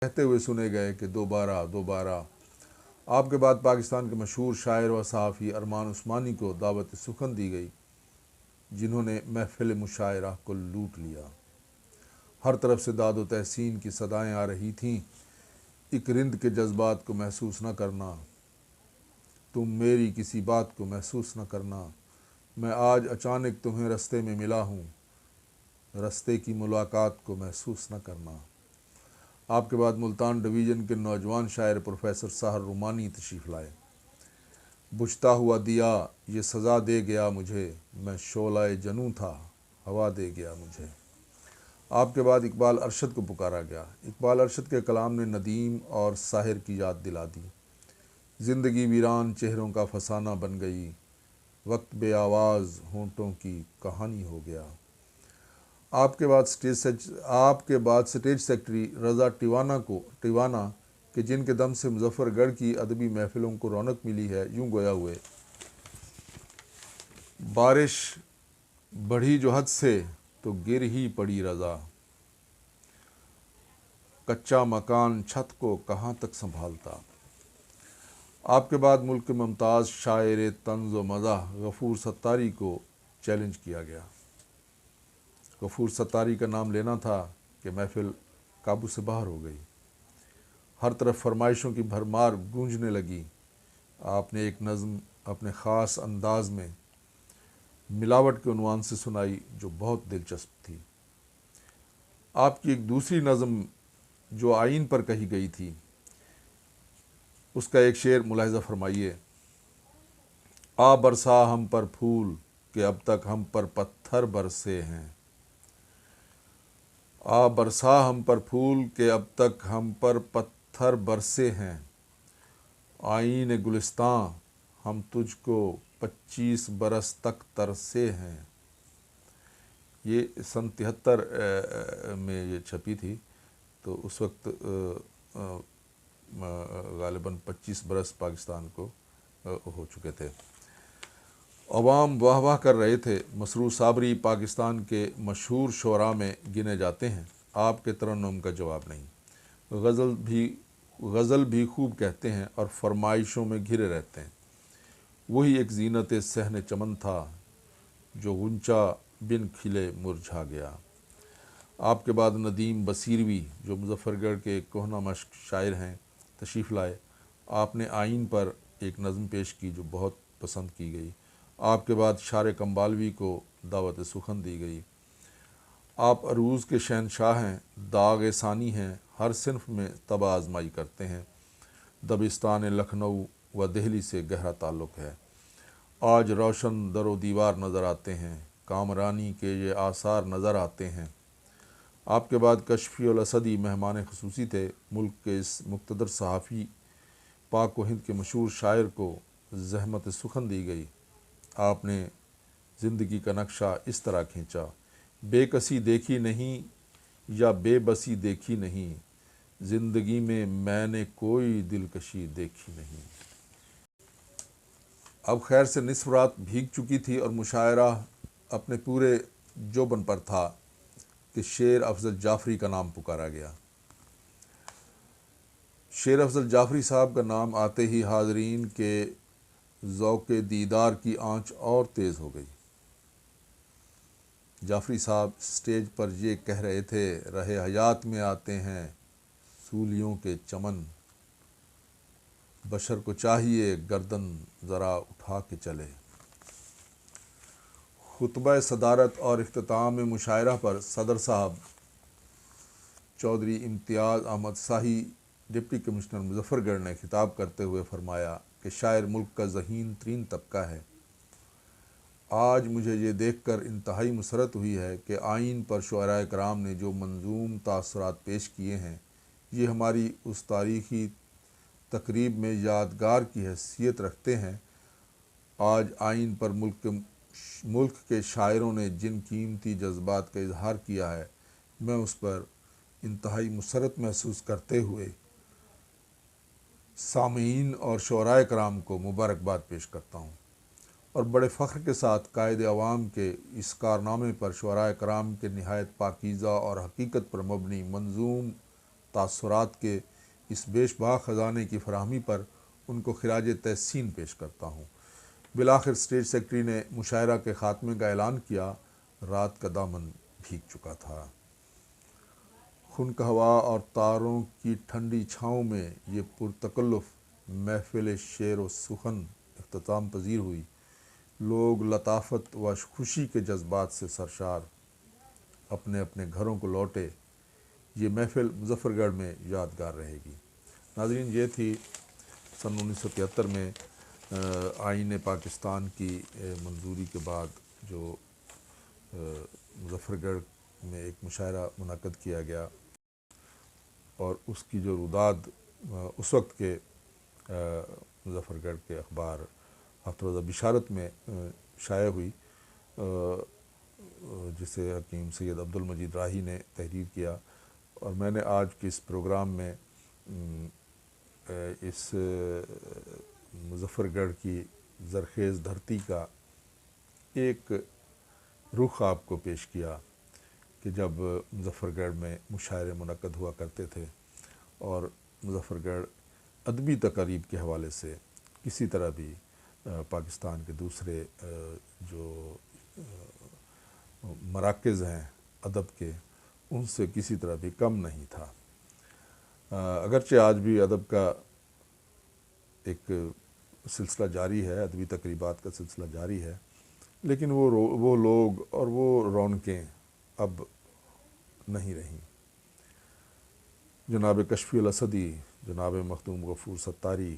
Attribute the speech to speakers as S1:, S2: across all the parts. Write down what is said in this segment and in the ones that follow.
S1: کہتے ہوئے سنے گئے کہ دوبارہ دوبارہ۔ آپ کے بعد پاکستان کے مشہور شاعر و صحافی ارمان عثمانی کو دعوت سخن دی گئی، جنہوں نے محفل مشاعرہ کو لوٹ لیا۔ ہر طرف سے داد و تحسین کی صدائیں آ رہی تھیں۔ ایک رند کے جذبات کو محسوس نہ کرنا، تم میری کسی بات کو محسوس نہ کرنا، میں آج اچانک تمہیں رستے میں ملا ہوں، رستے کی ملاقات کو محسوس نہ کرنا۔ آپ کے بعد ملتان ڈویژن کے نوجوان شاعر پروفیسر ساحر رومانی تشریف لائے۔ بجھتا ہوا دیا یہ سزا دے گیا مجھے، میں شعلہ جنوں تھا ہوا دے گیا مجھے۔ آپ کے بعد اقبال ارشد کو پکارا گیا۔ اقبال ارشد کے کلام نے ندیم اور ساحر کی یاد دلا دی۔ زندگی ویران چہروں کا فسانہ بن گئی، وقت بے آواز ہونٹوں کی کہانی ہو گیا۔ آپ کے بعد سٹیج سیکرٹری رضا ٹیوانا کہ جن کے دم سے مظفر گڑھ کی ادبی محفلوں کو رونق ملی ہے، یوں گویا ہوئے: بارش بڑھی جو حد سے تو گر ہی پڑی رضا، کچا مکان چھت کو کہاں تک سنبھالتا۔ آپ کے بعد ملک کے ممتاز شاعر طنز و مزاح غفور ستاری کو چیلنج کیا گیا۔ غفور ستاری کا نام لینا تھا کہ محفل قابو سے باہر ہو گئی۔ ہر طرف فرمائشوں کی بھرمار گونجنے لگی۔ آپ نے ایک نظم اپنے خاص انداز میں ملاوٹ کے عنوان سے سنائی جو بہت دلچسپ تھی۔ آپ کی ایک دوسری نظم جو آئین پر کہی گئی تھی، اس کا ایک شعر ملاحظہ فرمائیے: آ برسا ہم پر پھول کہ اب تک ہم پر پتھر برسے ہیں، آ برسا ہم پر پھول کہ اب تک ہم پر پتھر برسے ہیں، آئین گلستاں ہم تجھ کو 25 برس تک ترسے ہیں۔ یہ سن 73 میں یہ چھپی تھی، تو اس وقت غالباً 25 برس پاکستان کو ہو چکے تھے۔ عوام واہ واہ کر رہے تھے۔ مسرور صابری پاکستان کے مشہور شعراء میں گنے جاتے ہیں، آپ کے ترنم کا جواب نہیں۔ غزل بھی خوب کہتے ہیں اور فرمائشوں میں گھرے رہتے ہیں۔ وہی ایک زینت صحن چمن تھا جو غنچہ بن کھلے مرجھا گیا۔ آپ کے بعد ندیم بصیروی جو مظفر گڑھ کے کہنہ مشق شاعر ہیں تشریف لائے۔ آپ نے آئین پر ایک نظم پیش کی جو بہت پسند کی گئی۔ آپ کے بعد شار کمبالوی کو دعوت سخن دی گئی۔ آپ عروض کے شہنشاہ ہیں، داغ ثانی ہیں، ہر صنف میں طبع آزمائی کرتے ہیں۔ دبستان لکھنؤ و دہلی سے گہرا تعلق ہے۔ آج روشن در و دیوار نظر آتے ہیں، کامرانی کے یہ آثار نظر آتے ہیں۔ آپ کے بعد کشفی الاسدی مہمان خصوصی تھے۔ ملک کے اس مقتدر صحافی، پاک و ہند کے مشہور شاعر کو زحمت سخن دی گئی۔ آپ نے زندگی کا نقشہ اس طرح کھینچا: بے کسی دیکھی نہیں یا بے بسی دیکھی نہیں، زندگی میں نے کوئی دلکشی دیکھی نہیں۔ اب خیر سے نصف رات بھیگ چکی تھی اور مشاعرہ اپنے پورے جوبن پر تھا کہ شیر افضل جعفری کا نام پکارا گیا۔ شیر افضل جعفری صاحب کا نام آتے ہی حاضرین کے ذوق دیدار کی آنچ اور تیز ہو گئی۔ جعفری صاحب اسٹیج پر یہ کہہ رہے تھے: رہے حیات میں آتے ہیں سولیوں کے چمن، بشر کو چاہیے گردن ذرا اٹھا کے چلے۔ خطبہ صدارت اور اختتام مشاعرہ پر صدر صاحب چودھری امتیاز احمد شاہی ڈپٹی کمشنر مظفر گڑھ نے خطاب کرتے ہوئے فرمایا کہ شاعر ملک کا ذہین ترین طبقہ ہے۔ آج مجھے یہ دیکھ کر انتہائی مسرت ہوئی ہے کہ آئین پر شعراء کرام نے جو منظوم تاثرات پیش کیے ہیں، یہ ہماری اس تاریخی تقریب میں یادگار کی حیثیت رکھتے ہیں۔ آج آئین پر ملک کے شاعروں نے جن قیمتی جذبات کا اظہار کیا ہے، میں اس پر انتہائی مسرت محسوس کرتے ہوئے سامعین اور شعراء کرام کو مبارکباد پیش کرتا ہوں، اور بڑے فخر کے ساتھ قائد عوام کے اس کارنامے پر شعراء کرام کے نہایت پاکیزہ اور حقیقت پر مبنی منظوم تاثرات کے اس بیش باغ خزانے کی فراہمی پر ان کو خراج تحسین پیش کرتا ہوں۔ بالآخر اسٹیج سیکرٹری نے مشاعرہ کے خاتمے کا اعلان کیا۔ رات کا دامن بھیگ چکا تھا۔ خنک ہوا اور تاروں کی ٹھنڈی چھاؤں میں یہ پرتکلف محفل شعر و سخن اختتام پذیر ہوئی۔ لوگ لطافت و خوشی کے جذبات سے سرشار اپنے اپنے گھروں کو لوٹے۔ یہ محفل مظفر گڑھ میں یادگار رہے گی۔ ناظرین، یہ تھی سن 1973 میں آئین پاکستان کی منظوری کے بعد جو مظفر گڑھ میں ایک مشاعرہ منعقد کیا گیا، اور اس کی جو روداد اس وقت کے مظفر گڑھ کے اخبار ہفتہ روزہ بشارت میں شائع ہوئی، جسے حکیم سید عبدالمجید راہی نے تحریر کیا، اور میں نے آج کے اس پروگرام میں اس مظفر گڑھ کی زرخیز دھرتی کا ایک رخ آپ کو پیش کیا کہ جب مظفر گڑھ میں مشاعرے منعقد ہوا کرتے تھے، اور مظفر گڑھ ادبی تقاریب کے حوالے سے کسی طرح بھی پاکستان کے دوسرے جو مراکز ہیں ادب کے، ان سے کسی طرح بھی کم نہیں تھا۔ اگرچہ آج بھی ادب کا ایک سلسلہ جاری ہے، ادبی تقریبات کا سلسلہ جاری ہے، لیکن وہ لوگ اور وہ رونقیں اب نہیں رہیں۔ جناب کشفی الاسدی، جناب مخدوم غفور ستاری،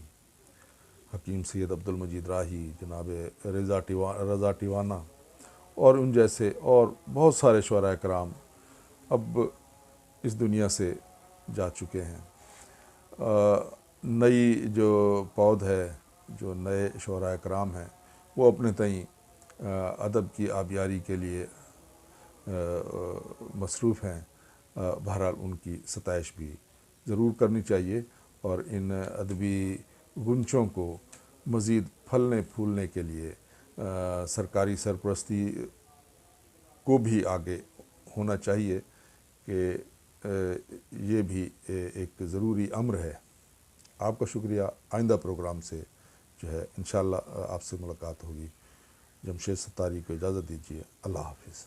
S1: حکیم سید عبدالمجید راہی، جناب رضا ٹیوانہ اور ان جیسے اور بہت سارے شعراء کرام اب اس دنیا سے جا چکے ہیں۔ نئی جو پود ہے، جو نئے شعراء کرام ہیں، وہ اپنے تئیں ادب کی آبیاری کے لیے مصروف ہیں۔ بہرحال ان کی ستائش بھی ضرور کرنی چاہیے، اور ان ادبی غنچوں کو مزید پھلنے پھولنے کے لیے سرکاری سرپرستی کو بھی آگے ہونا چاہیے کہ یہ بھی ایک ضروری امر ہے۔ آپ کا شکریہ۔ آئندہ پروگرام سے جو ہے انشاءاللہ آپ سے ملاقات ہوگی۔ جمشید ستاری کو اجازت دیجیے۔ اللہ حافظ۔